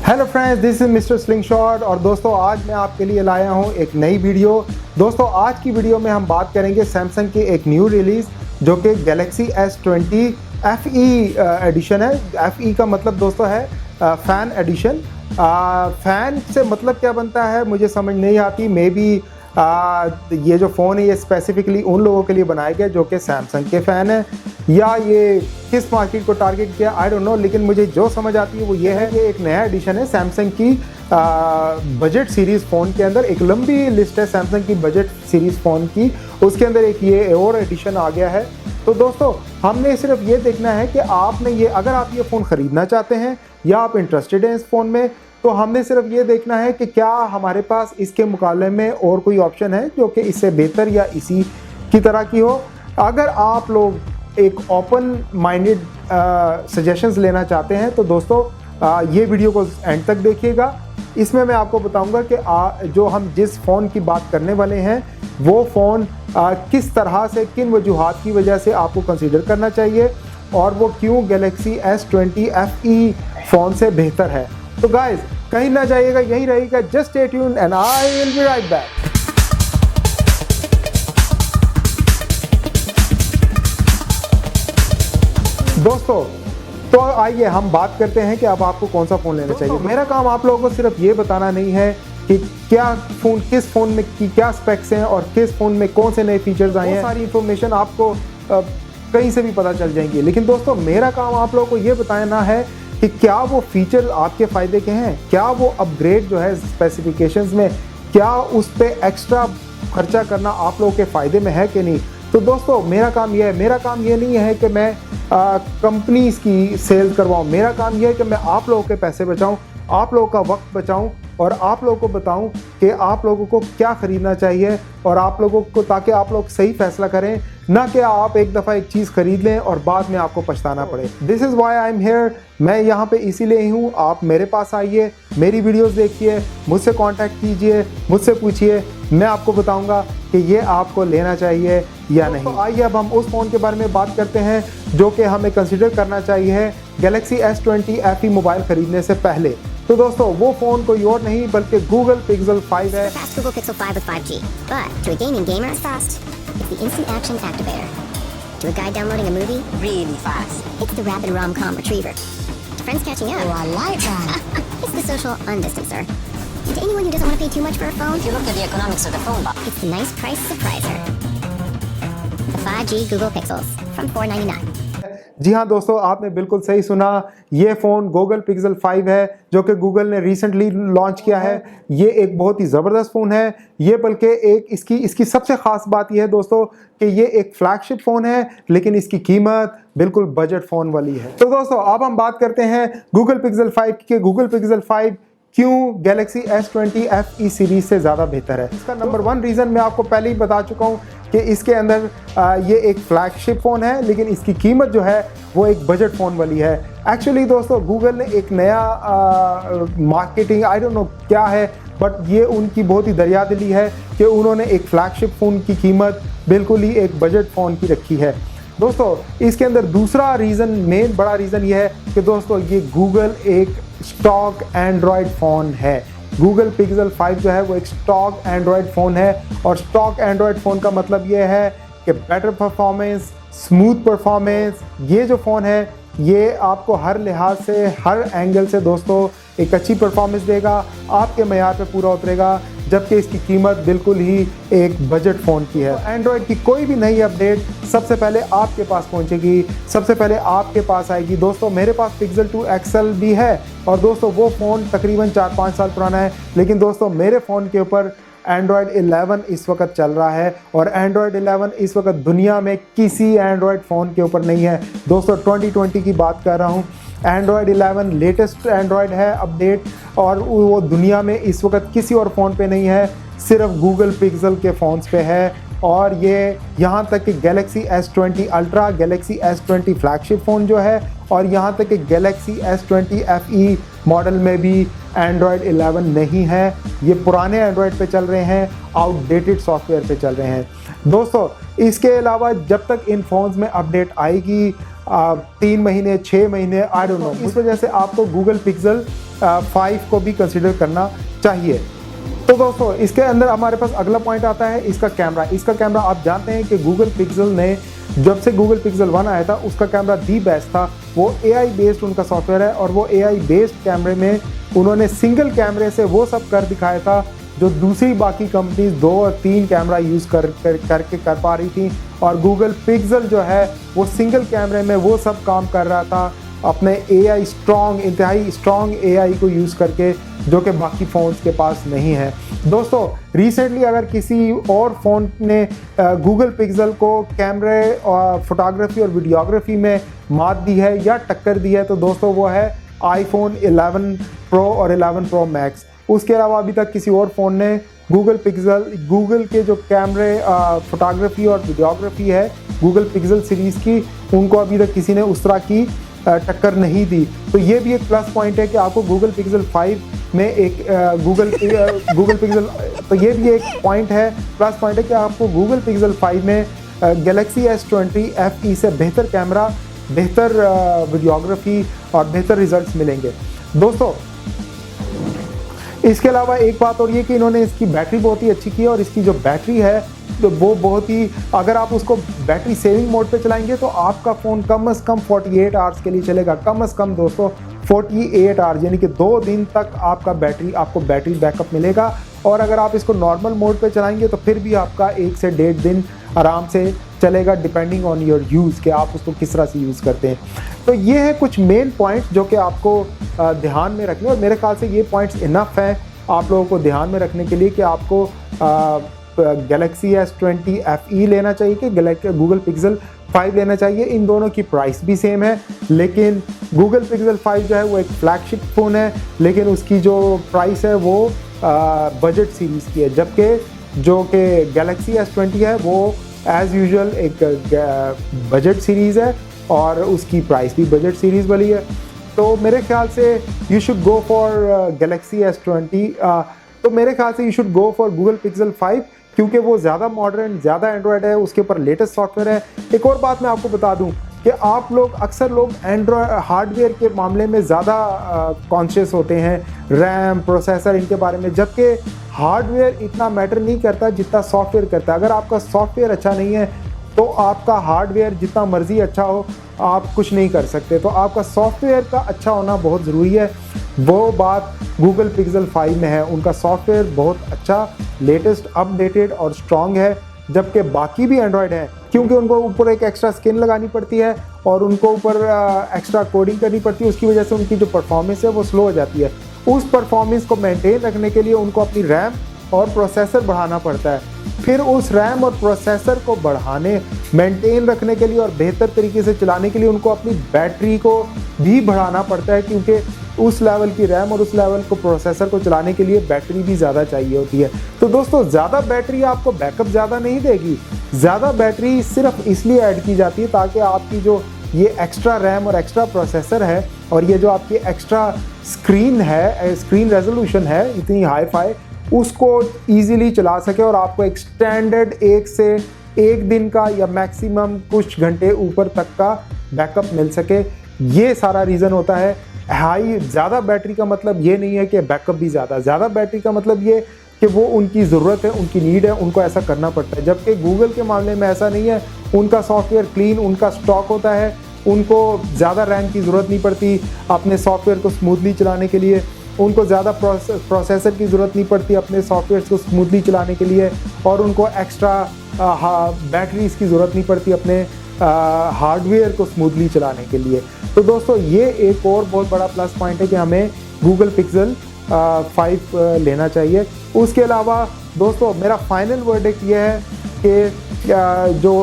Hello friends, this is mister slingshot और दोस्तों आज मैं आपके लिए लाया हूं एक नई वीडियो। दोस्तों आज की वीडियो में हम बात करेंगे सैमसंग की एक न्यू रिलीज़ जो कि गैलेक्सी S20 FE एडिशन है। FE का मतलब दोस्तों है फ़ैन एडिशन। फ़ैन से मतलब क्या बनता है मुझे समझ नहीं आती। मे बी ये जो फ़ोन है ये स्पेसिफिकली उन लोगों के लिए बनाया गया जो कि सैमसंग के फ़ैन हैं, या ये किस मार्केट को टारगेट किया आई डोंट नो। लेकिन मुझे जो समझ आती है वो ये है कि एक नया एडिशन है सैमसंग की बजट सीरीज़ फ़ोन के अंदर। एक लंबी लिस्ट है सैमसंग की बजट सीरीज़ फ़ोन की, उसके अंदर एक ये और एडिशन आ गया है। तो दोस्तों हमने सिर्फ ये देखना है कि आपने ये, अगर आप ये फ़ोन ख़रीदना चाहते हैं या आप इंटरेस्टेड हैं इस फ़ोन में, तो हमने सिर्फ ये देखना है कि क्या हमारे पास इसके मुकाबले में और कोई ऑप्शन है जो कि इससे बेहतर या इसी की तरह की हो। अगर आप लोग एक ओपन माइंडेड सजेशंस लेना चाहते हैं तो दोस्तों ये वीडियो को एंड तक देखिएगा। इसमें मैं आपको बताऊंगा कि जो हम जिस फ़ोन की बात करने वाले हैं वो फ़ोन किस तरह से, किन वजूहात की वजह से आपको कंसीडर करना चाहिए और वो क्यों गैलेक्सी S20 FE फ़ोन से बेहतर है। तो गाइज कहीं ना जाइएगा, यही रहेगा। Just stay tuned and I will be right back. दोस्तों तो आइए हम बात करते हैं कि अब आपको कौन सा फ़ोन लेना चाहिए। मेरा काम आप लोगों को सिर्फ ये बताना नहीं है कि क्या फ़ोन, किस फ़ोन में की क्या स्पेक्स हैं और किस फ़ोन में कौन से नए फीचर्स आए हैं। सारी इंफॉर्मेशन आपको कहीं से भी पता चल जाएंगी। लेकिन दोस्तों मेरा काम आप लोगों को ये बताना है कि क्या वो फीचर आपके फ़ायदे के हैं, क्या वो अपग्रेड जो है स्पेसिफिकेशंस में, क्या उस पर एक्स्ट्रा खर्चा करना आप लोगों के फ़ायदे में है कि नहीं। तो दोस्तों मेरा काम यह है, मेरा काम ये नहीं है कि मैं कंपनीज़ की सेल्स करवाऊँ। मेरा काम यह है कि मैं आप लोगों के पैसे बचाऊँ, आप लोगों का वक्त बचाऊँ और आप लोगों को बताऊं कि आप लोगों को क्या ख़रीदना चाहिए और आप लोगों को, ताकि आप लोग सही फैसला करें, ना कि आप एक दफ़ा एक चीज़ ख़रीद लें और बाद में आपको पछताना पड़े। This is why I am here. मैं यहाँ पे इसीलिए ही हूँ। आप मेरे पास आइए, मेरी वीडियोस देखिए, मुझसे कांटेक्ट कीजिए, मुझसे पूछिए, मैं आपको बताऊँगा कि ये आपको लेना चाहिए या नहीं। तो आइए अब हम उस फ़ोन के बारे में बात करते हैं जो कि हमें कंसिडर करना चाहिए गैलेक्सी S20 FE मोबाइल ख़रीदने से पहले। तो दोस्तों वो फ़ोन कोई और नहीं बल्कि Google Pixel 5 है। Fast Google Pixel 5 with 5G, but to a gaming gamer, it's fast. It's the instant action activator. To a guy downloading a movie, really fast. It's the rapid rom-com retriever. To friends catching up, oh, I like that. It's the social undistancer. And to anyone who doesn't want to pay too much for a phone, if you look at the economics of the phone box, it's the nice price surpriser. The 5G Google Pixels from $499. जी हाँ दोस्तों, आपने बिल्कुल सही सुना। ये phone Google Pixel 5 है जो कि गूगल ने रिसेंटली लॉन्च किया है। ये एक बहुत ही ज़बरदस्त फ़ोन है। ये बल्कि एक इसकी सबसे ख़ास बात यह है दोस्तों कि ये एक फ्लैगशिप फ़ोन है, लेकिन इसकी कीमत बिल्कुल बजट फ़ोन वाली है। तो दोस्तों अब हम बात करते हैं Google Pixel 5 के। Google Pixel 5 क्यों गैलेक्सी S20 FE सीरीज़ से ज़्यादा बेहतर है। इसका नंबर 1 रीज़न मैं आपको पहले ही बता चुका हूँ कि इसके अंदर ये एक फ्लैगशिप फ़ोन है, लेकिन इसकी कीमत जो है वो एक बजट फ़ोन वाली है। एक्चुअली दोस्तों गूगल ने एक नया मार्केटिंग, आई डोंट नो क्या है, बट ये उनकी बहुत ही दरियादिली है कि उन्होंने एक फ्लैगशिप फ़ोन की कीमत बिल्कुल ही एक बजट फ़ोन की रखी है। दोस्तों इसके अंदर दूसरा रीज़न, मेन बड़ा रीज़न ये है कि दोस्तों ये गूगल एक स्टॉक एंड्रॉयड फ़ोन है। Google Pixel 5 जो है वो एक स्टॉक एंड्रॉयड फ़ोन है और स्टॉक एंड्रॉयड फ़ोन का मतलब ये है कि बेटर परफॉर्मेंस, स्मूथ परफॉर्मेंस। ये जो फ़ोन है ये आपको हर लिहाज से, हर एंगल से दोस्तों एक अच्छी परफॉर्मेंस देगा, आपके मयार पे पूरा उतरेगा, जबकि इसकी कीमत बिल्कुल ही एक बजट फ़ोन की है। तो एंड्रॉयड की कोई भी नई अपडेट सबसे पहले आपके पास पहुंचेगी, सबसे पहले आपके पास आएगी। दोस्तों मेरे पास Pixel 2 XL भी है और दोस्तों वो फ़ोन तकरीबन 4-5 साल पुराना है, लेकिन दोस्तों मेरे फ़ोन के ऊपर Android 11 इस वक्त चल रहा है और Android 11 इस वक्त दुनिया में किसी एंड्रॉयड फ़ोन के ऊपर नहीं है। दोस्तों 2020 की बात कर रहा हूँ। Android 11 लेटेस्ट एंड्रॉयड है अपडेट और वो दुनिया में इस वक्त किसी और फ़ोन पे नहीं है, सिर्फ Google Pixel के फ़ोन्स पे है। और ये यहाँ तक कि Galaxy S20 Ultra, Galaxy S20 flagship phone जो है, और यहाँ तक कि Galaxy S20 FE मॉडल में भी Android 11 नहीं है। ये पुराने एंड्रॉयड पे चल रहे हैं, आउटडेटेड सॉफ्टवेयर पे चल रहे हैं। दोस्तों इसके अलावा जब तक इन फ़ोन्स में अपडेट आएगी 3 महीने 6 महीने, आई डोंट नो। इस वजह से आपको गूगल पिक्सल 5 को भी कंसिडर करना चाहिए। तो दोस्तों इसके अंदर हमारे पास अगला पॉइंट आता है इसका कैमरा। इसका कैमरा आप जानते हैं कि गूगल पिक्सल ने जब से गूगल पिक्सल 1 आया था उसका कैमरा दी बेस्ट था। वो AI बेस्ड उनका सॉफ्टवेयर है और वो AI बेस्ड कैमरे में उन्होंने सिंगल कैमरे से वो सब कर दिखाया था जो दूसरी बाकी कंपनीज 2 और 3 कैमरा यूज़ करके कर पा रही थी। और गूगल पिक्सल जो है वो सिंगल कैमरे में वो सब काम कर रहा था अपने इंतहाई स्ट्रॉन्ग AI को यूज़ करके, जो कि बाकी फ़ोन्स के पास नहीं है। दोस्तों रिसेंटली अगर किसी और फ़ोन ने गूगल पिक्सल को कैमरे और फोटोग्राफी और वीडियोग्राफी में मात दी है या टक्कर दी है तो दोस्तों वो है iPhone 11 Pro और 11 Pro Max। उसके अलावा अभी तक किसी और फ़ोन ने गूगल के जो कैमरे फोटोग्राफी और वीडियोग्राफी है गूगल पिक्सल सीरीज़ की, उनको अभी तक किसी ने उस तरह की टक्कर नहीं दी। तो ये भी एक प्लस पॉइंट है कि आपको गूगल पिक्सल 5 में एक गूगल पिक्सल, तो ये भी एक पॉइंट है, प्लस पॉइंट है कि आपको गूगल पिक्सल 5 में गैलेक्सी S20 FE से बेहतर कैमरा, बेहतर वीडियोग्राफी और बेहतर रिजल्ट्स मिलेंगे। दोस्तों इसके अलावा एक बात और ये कि इन्होंने इसकी बैटरी बहुत ही अच्छी की है और इसकी जो बैटरी है तो वो बहुत ही, अगर आप उसको बैटरी सेविंग मोड पे चलाएंगे तो आपका फ़ोन कम से कम 48 आवर्स के लिए चलेगा। कम से कम दोस्तों 48 आवर्स, यानी कि 2 दिन तक आपको बैटरी बैकअप मिलेगा। और अगर आप इसको नॉर्मल मोड पे चलाएंगे तो फिर भी आपका 1 से 1.5 दिन आराम से चलेगा, डिपेंडिंग ऑन योर यूज़ कि आप उसको किस तरह से यूज़ करते हैं। तो ये है कुछ मेन पॉइंट्स जो कि आपको ध्यान में रखने, और मेरे ख्याल से ये पॉइंट्स इनफ हैं आप लोगों को ध्यान में रखने के लिए कि आपको गैलेक्सी S20 FE लेना चाहिए कि गूगल पिक्सल 5 लेना चाहिए। इन दोनों की प्राइस भी सेम है, लेकिन गूगल पिक्सल 5 जो है वो एक फ्लैगशिप फ़ोन है, लेकिन उसकी जो प्राइस है वो बजट सीरीज़ की है, जबकि जो कि गैलेक्सी S20 है वो एज़ यूजुअल एक बजट सीरीज़ है और उसकी प्राइस भी बजट सीरीज़ वाली है। तो मेरे ख्याल से you should go for Galaxy S20, तो मेरे ख्याल से you should go for Google pixel 5 क्योंकि वो ज़्यादा मॉडर्न, ज़्यादा एंड्रॉयड है, उसके ऊपर लेटेस्ट सॉफ्टवेयर है। एक और बात मैं आपको बता दूं कि अक्सर लोग एंड्रॉयड हार्डवेयर के मामले में ज़्यादा कॉन्शियस होते हैं, रैम, प्रोसेसर, इनके बारे में, जबकि हार्डवेयर इतना मैटर नहीं करता जितना सॉफ्टवेयर करता है। अगर आपका सॉफ्टवेयर अच्छा नहीं है तो आपका हार्डवेयर जितना मर्जी अच्छा हो आप कुछ नहीं कर सकते। तो आपका सॉफ्टवेयर का अच्छा होना बहुत ज़रूरी है। वो बात गूगल पिक्सल 5 में है, उनका सॉफ्टवेयर बहुत अच्छा, लेटेस्ट, अपडेटेड और स्ट्रॉन्ग है, जबकि बाकी भी एंड्रॉयड है क्योंकि उनको ऊपर एक एक्स्ट्रा स्किन लगानी पड़ती है और उनको ऊपर एक्स्ट्रा कोडिंग करनी पड़ती है, उसकी वजह से उनकी जो परफॉर्मेंस है वो स्लो हो जाती है। उस परफॉर्मेंस को मेंटेन रखने के लिए उनको अपनी रैम और प्रोसेसर बढ़ाना पड़ता है। फिर उस रैम और प्रोसेसर को मेंटेन रखने के लिए और बेहतर तरीके से चलाने के लिए उनको अपनी बैटरी को भी बढ़ाना पड़ता है, क्योंकि उस लेवल की रैम और उस लेवल को प्रोसेसर को चलाने के लिए बैटरी भी ज़्यादा चाहिए होती है। तो दोस्तों ज़्यादा बैटरी आपको बैकअप ज़्यादा नहीं देगी, ज़्यादा बैटरी सिर्फ इसलिए ऐड की जाती है ताकि आपकी जो ये एक्स्ट्रा रैम और एक्स्ट्रा प्रोसेसर है और ये जो आपकी एक्स्ट्रा स्क्रीन है, स्क्रीन रेजोल्यूशन है इतनी हाई फाई, उसको ईजिली चला सके और आपको एक स्टैंडर्ड 1 दिन का या मैक्सिमम कुछ घंटे ऊपर तक का बैकअप मिल सके। ये सारा रीज़न होता है। ज़्यादा बैटरी का मतलब ये नहीं है कि बैकअप भी ज़्यादा बैटरी का मतलब ये कि वो उनकी ज़रूरत है, उनकी नीड है, उनको ऐसा करना पड़ता है। जबकि गूगल के मामले में ऐसा नहीं है, उनका सॉफ्टवेयर क्लीन, उनका स्टॉक होता है, उनको ज़्यादा रैम की ज़रूरत नहीं पड़ती अपने सॉफ्टवेयर को स्मूथली चलाने के लिए, उनको ज़्यादा प्रोसेसर की ज़रूरत नहीं पड़ती अपने सॉफ्टवेयर को स्मूथली चलाने के लिए, और उनको एक्स्ट्रा बैटरीज की ज़रूरत नहीं पड़ती अपने हार्डवेयर को स्मूथली चलाने के लिए। तो दोस्तों ये एक और बहुत बड़ा प्लस पॉइंट है कि हमें गूगल पिक्सल 5 लेना चाहिए। उसके अलावा दोस्तों मेरा फाइनल वर्डिक्ट ये है कि जो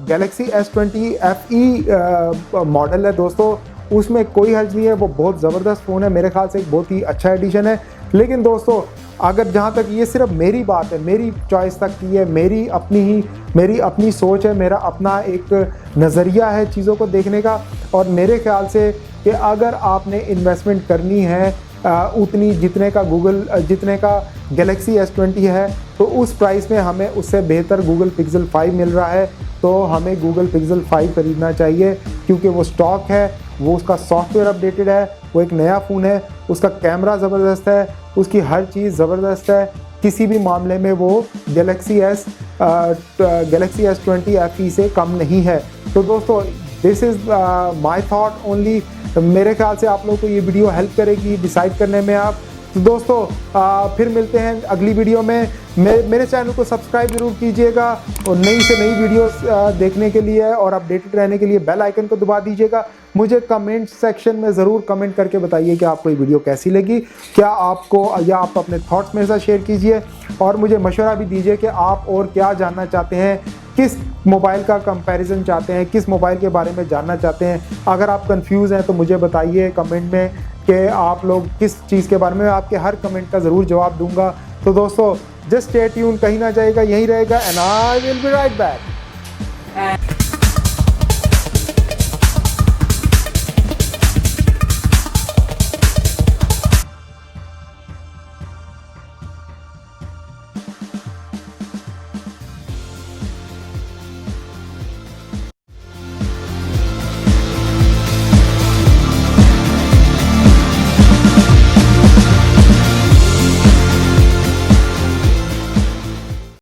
गैलेक्सी S20 FE मॉडल है दोस्तों, उसमें कोई हर्ज नहीं है, वो बहुत ज़बरदस्त फ़ोन है, मेरे ख्याल से एक बहुत ही अच्छा एडिशन है। लेकिन दोस्तों अगर जहाँ तक ये सिर्फ मेरी बात है, मेरी चॉइस तक की है, मेरी अपनी सोच है, मेरा अपना एक नज़रिया है चीज़ों को देखने का, और मेरे ख्याल से कि अगर आपने इन्वेस्टमेंट करनी है उतनी जितने का गैलेक्सी S20 है, तो उस प्राइस में हमें उससे बेहतर गूगल पिक्सल 5 मिल रहा है। तो तो हमें गूगल पिक्सल 5 खरीदना चाहिए, क्योंकि वो स्टॉक है, वो उसका सॉफ्टवेयर अपडेटेड है, वो एक नया फ़ोन है, उसका कैमरा ज़बरदस्त है, उसकी हर चीज़ ज़बरदस्त है। किसी भी मामले में वो गैलेक्सी S20 FE से कम नहीं है। तो दोस्तों this is my thought only. मेरे ख्याल से आप लोगों को ये वीडियो हेल्प करेगी डिसाइड करने में आप। तो दोस्तों फिर मिलते हैं अगली वीडियो में। मेरे चैनल को सब्सक्राइब जरूर कीजिएगा और नई से नई वीडियोस देखने के लिए और अपडेटेड रहने के लिए बेल आइकन को दबा दीजिएगा। मुझे कमेंट सेक्शन में ज़रूर कमेंट करके बताइए कि आपको ये वीडियो कैसी लगी, क्या आपको, या आप अपने थॉट्स मेरे साथ शेयर कीजिए और मुझे मशवरा भी दीजिए कि आप और क्या जानना चाहते हैं, किस मोबाइल का कंपैरिजन चाहते हैं, किस मोबाइल के बारे में जानना चाहते हैं। अगर आप कंफ्यूज हैं तो मुझे बताइए कमेंट में कि आप लोग किस चीज़ के बारे में। आपके हर कमेंट का ज़रूर जवाब दूंगा। तो दोस्तों जस्ट स्टे ट्यून, कहीं ना जाएगा, यहीं रहेगा, and I will be right back.